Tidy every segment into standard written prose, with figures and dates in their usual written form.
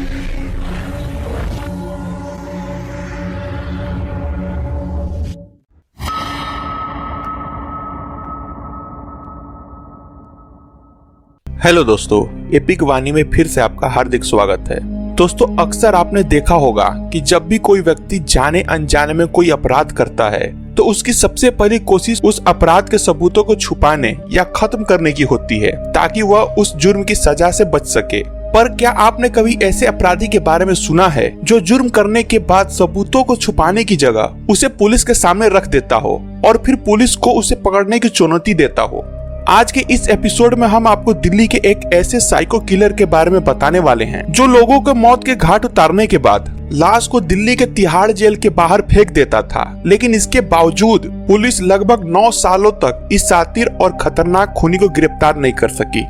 Hello दोस्तों, epic वाणी में फिर से आपका हार्दिक स्वागत है। दोस्तों, अक्सर आपने देखा होगा कि जब भी कोई व्यक्ति जाने अनजाने में कोई अपराध करता है तो उसकी सबसे पहली कोशिश उस अपराध के सबूतों को छुपाने या खत्म करने की होती है ताकि वह उस जुर्म की सजा से बच सके। पर क्या आपने कभी ऐसे अपराधी के बारे में सुना है जो जुर्म करने के बाद सबूतों को छुपाने की जगह उसे पुलिस के सामने रख देता हो और फिर पुलिस को उसे पकड़ने की चुनौती देता हो? आज के इस एपिसोड में हम आपको दिल्ली के एक ऐसे साइको किलर के बारे में बताने वाले हैं जो लोगों को मौत के घाट उतारने के बाद लाश को दिल्ली के तिहाड़ जेल के बाहर फेंक देता था, लेकिन इसके बावजूद पुलिस लगभग 9 सालों तक इस शातिर और खतरनाक खूनी को गिरफ्तार नहीं कर सकी।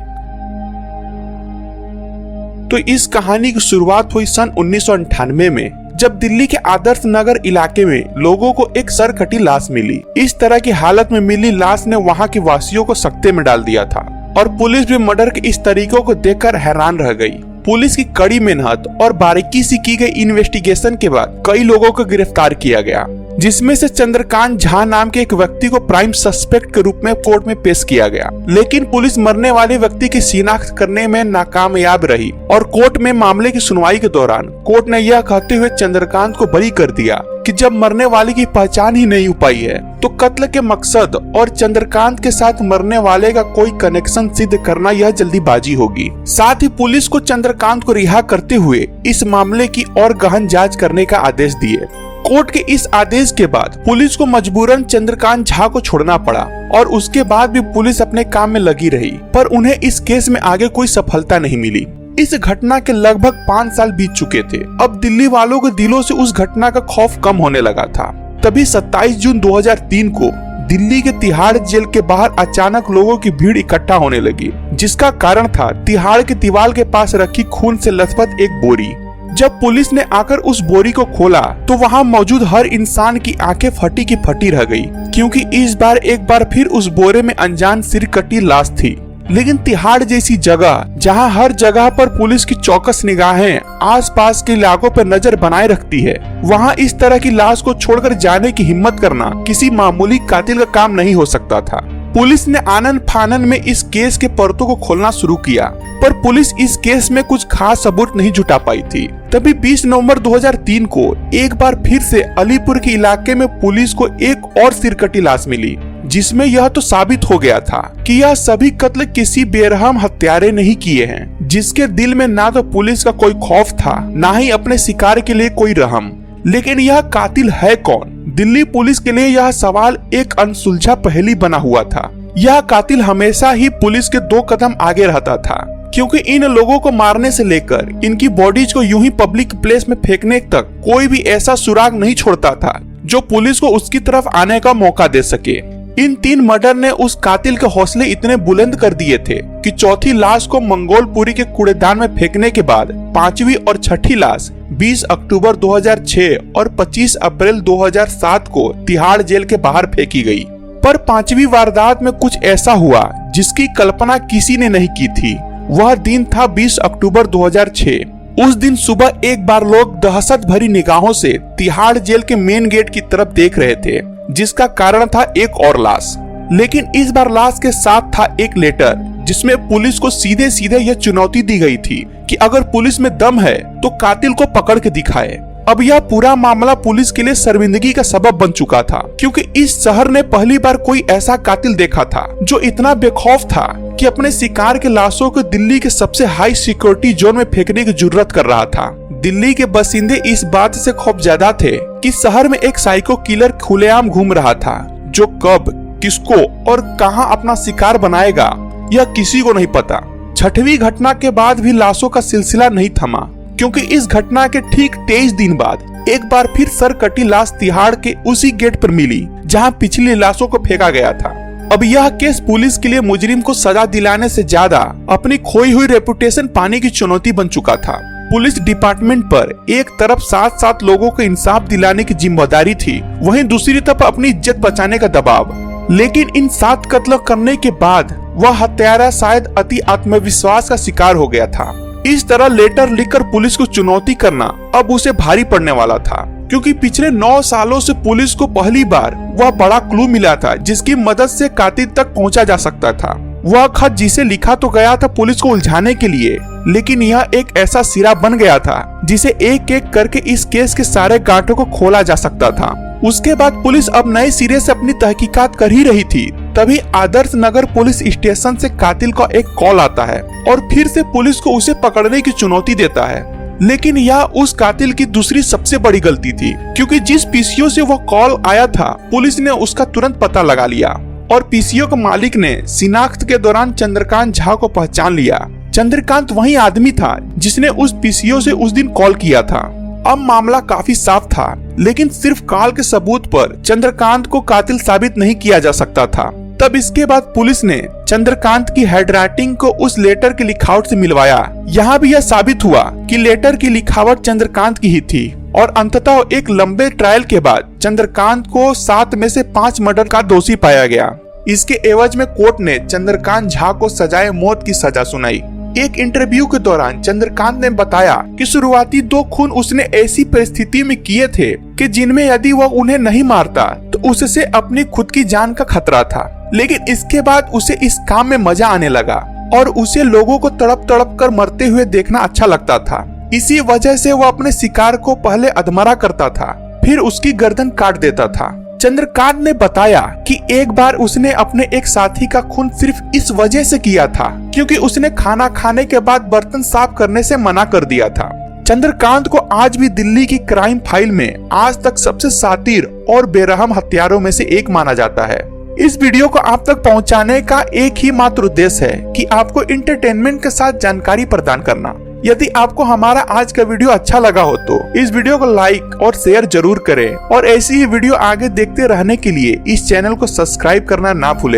तो इस कहानी की शुरुआत हुई सन 1998 में, जब दिल्ली के आदर्श नगर इलाके में लोगों को एक सरकटी लाश मिली। इस तरह की हालत में मिली लाश ने वहां के वासियों को सकते में डाल दिया था और पुलिस भी मर्डर के इस तरीकों को देखकर हैरान रह गई। पुलिस की कड़ी मेहनत और बारीकी से की गई इन्वेस्टिगेशन के बाद कई लोगों को गिरफ्तार किया गया, जिसमें से चंद्रकांत झा नाम के एक व्यक्ति को प्राइम सस्पेक्ट के रूप में कोर्ट में पेश किया गया। लेकिन पुलिस मरने वाले व्यक्ति की शिनाख्त करने में नाकामयाब रही और कोर्ट में मामले की सुनवाई के दौरान कोर्ट ने यह कहते हुए चंद्रकांत को बरी कर दिया कि जब मरने वाले की पहचान ही नहीं हो पाई है तो कत्ल के मकसद और चंद्रकांत के साथ मरने वाले का कोई कनेक्शन सिद्ध करना यह जल्दीबाजी होगी। साथ ही पुलिस को चंद्रकांत को रिहा करते हुए इस मामले की और गहन जांच करने का आदेश दिए। कोर्ट के इस आदेश के बाद पुलिस को मजबूरन चंद्रकांत झा को छोड़ना पड़ा और उसके बाद भी पुलिस अपने काम में लगी रही, पर उन्हें इस केस में आगे कोई सफलता नहीं मिली। इस घटना के लगभग 5 साल बीत चुके थे। अब दिल्ली वालों के दिलों से उस घटना का खौफ कम होने लगा था। तभी 27 जून 2003 को दिल्ली के तिहाड़ जेल के बाहर अचानक लोगों की भीड़ इकट्ठा होने लगी, जिसका कारण था तिहाड़ के दीवार के पास रखी खून से लथपथ एक बोरी। जब पुलिस ने आकर उस बोरी को खोला तो वहां मौजूद हर इंसान की आंखें फटी की फटी रह गई, क्योंकि इस बार एक बार फिर उस बोरे में अनजान सिरकटी लाश थी। लेकिन तिहाड़ जैसी जगह जहां हर जगह पर पुलिस की चौकस निगाहें आसपास के इलाकों पर नजर बनाए रखती है, वहां इस तरह की लाश को छोड़कर जाने की हिम्मत करना किसी मामूली कातिल का काम नहीं हो सकता था। पुलिस ने आनन फानन में इस केस के परतों को खोलना शुरू किया, पर पुलिस इस केस में कुछ खास सबूत नहीं जुटा पाई थी। तभी 20 नवंबर 2003 को एक बार फिर से अलीपुर के इलाके में पुलिस को एक और सिरकटी लाश मिली, जिसमें यह तो साबित हो गया था कि यह सभी कत्ल किसी बेरहम हत्यारे नहीं किए हैं, जिसके दिल में ना तो पुलिस का कोई खौफ था, ना ही अपने शिकार के लिए कोई रहम। लेकिन यह कातिल है कौन? दिल्ली पुलिस के लिए यह सवाल एक अनसुलझा पहेली बना हुआ था। यह कातिल हमेशा ही पुलिस के 2 कदम आगे रहता था, क्योंकि इन लोगों को मारने से लेकर इनकी बॉडीज को यूं ही पब्लिक प्लेस में फेंकने तक कोई भी ऐसा सुराग नहीं छोड़ता था जो पुलिस को उसकी तरफ आने का मौका दे सके। इन 3 मर्डर ने उस कातिल के हौसले इतने बुलंद कर दिए थे कि चौथी लाश को मंगोलपुरी के कूड़ेदान में फेंकने के बाद 5वीं और छठी लाश 20 अक्टूबर 2006 और 25 अप्रैल 2007 को तिहाड़ जेल के बाहर फेंकी गई। पर 5वीं वारदात में कुछ ऐसा हुआ जिसकी कल्पना किसी ने नहीं की थी। वह दिन था 20 अक्टूबर 2006। उस दिन सुबह एक बार लोग दहशत भरी निगाहों से तिहाड़ जेल के मेन गेट की तरफ देख रहे थे, जिसका कारण था एक और लाश। लेकिन इस बार लाश के साथ था एक लेटर, जिसमें पुलिस को सीधे सीधे यह चुनौती दी गई थी कि अगर पुलिस में दम है तो कातिल को पकड़ के दिखाए। अब यह पूरा मामला पुलिस के लिए शर्मिंदगी का सबब बन चुका था, क्योंकि इस शहर ने पहली बार कोई ऐसा कातिल देखा था जो इतना बेखौफ था कि अपने शिकार के लाशों को दिल्ली के सबसे हाई सिक्योरिटी जोन में फेंकने की जुर्रत कर रहा था। दिल्ली के बासिंदे इस बात से खौफजदा थे कि शहर में एक साइको किलर खुलेआम घूम रहा था, जो कब, किसको और कहां अपना शिकार बनाएगा यह किसी को नहीं पता। 6वीं घटना के बाद भी लाशों का सिलसिला नहीं थमा, क्योंकि इस घटना के ठीक 23 दिन बाद एक बार फिर सरकटी लाश तिहाड़ के उसी गेट पर मिली जहां पिछली लाशों को फेंका गया था। अब यह केस पुलिस के लिए मुजरिम को सजा दिलाने से ज्यादा अपनी खोई हुई रेपुटेशन पाने की चुनौती बन चुका था। पुलिस डिपार्टमेंट पर एक तरफ 7 लोगों को इंसाफ दिलाने की जिम्मेदारी थी, वहीं दूसरी तरफ अपनी इज्जत बचाने का दबाव। लेकिन इन 7 कत्ल करने के बाद वह हत्यारा शायद अति आत्मविश्वास का शिकार हो गया था। इस तरह लेटर लिखकर पुलिस को चुनौती करना अब उसे भारी पड़ने वाला था, क्योंकि पिछले 9 सालों से पुलिस को पहली बार वह बड़ा क्लू मिला था जिसकी मदद से कातिल तक पहुंचा जा सकता था। वह खत जिसे लिखा तो गया था पुलिस को उलझाने के लिए, लेकिन यह एक ऐसा सिरा बन गया था जिसे एक एक करके इस केस के सारे गांठों को खोला जा सकता था। उसके बाद पुलिस अब नए सिरे से अपनी तहकीकात कर ही रही थी, तभी आदर्श नगर पुलिस स्टेशन से कातिल का एक कॉल आता है और फिर से पुलिस को उसे पकड़ने की चुनौती देता है। लेकिन यह उस कातिल की दूसरी सबसे बड़ी गलती थी, क्योंकि जिस पीसीओ से वह कॉल आया था पुलिस ने उसका तुरंत पता लगा लिया और पीसीओ के मालिक ने शिनाख्त के दौरान चंद्रकांत झा को पहचान लिया। चंद्रकांत वही आदमी था जिसने उस पीसीओ से उस दिन कॉल किया था। अब मामला काफी साफ था, लेकिन सिर्फ कॉल के सबूत पर चंद्रकांत को कातिल साबित नहीं किया जा सकता था। तब इसके बाद पुलिस ने चंद्रकांत की हैंडराइटिंग को उस लेटर की लिखावट से मिलवाया। यहाँ भी यह साबित हुआ कि लेटर की लिखावट चंद्रकांत की ही थी और अंततः एक लंबे ट्रायल के बाद चंद्रकांत को 7 में से 5 मर्डर का दोषी पाया गया। इसके एवज में कोर्ट ने चंद्रकांत झा को सजाए मौत की सजा सुनाई। एक इंटरव्यू के दौरान चंद्रकांत ने बताया कि शुरुआती 2 खून उसने ऐसी परिस्थिति में किए थे कि जिनमें यदि वह उन्हें नहीं मारता तो उससे अपनी खुद की जान का खतरा था। लेकिन इसके बाद उसे इस काम में मजा आने लगा और उसे लोगों को तड़प तड़प कर मरते हुए देखना अच्छा लगता था। इसी वजह से वह अपने शिकार को पहले अधमरा करता था, फिर उसकी गर्दन काट देता था। चंद्रकांत ने बताया कि एक बार उसने अपने एक साथी का खून सिर्फ इस वजह से किया था क्योंकि उसने खाना खाने के बाद बर्तन साफ करने से मना कर दिया था। चंद्रकांत को आज भी दिल्ली की क्राइम फाइल में आज तक सबसे शातिर और बेरहम हत्यारों में से एक माना जाता है। इस वीडियो को आप तक पहुंचाने का एक ही मात्र उद्देश्य है कि आपको इंटरटेनमेंट के साथ जानकारी प्रदान करना। यदि आपको हमारा आज का वीडियो अच्छा लगा हो तो इस वीडियो को लाइक और शेयर जरूर करें और ऐसी ही वीडियो आगे देखते रहने के लिए इस चैनल को सब्सक्राइब करना ना भूलें।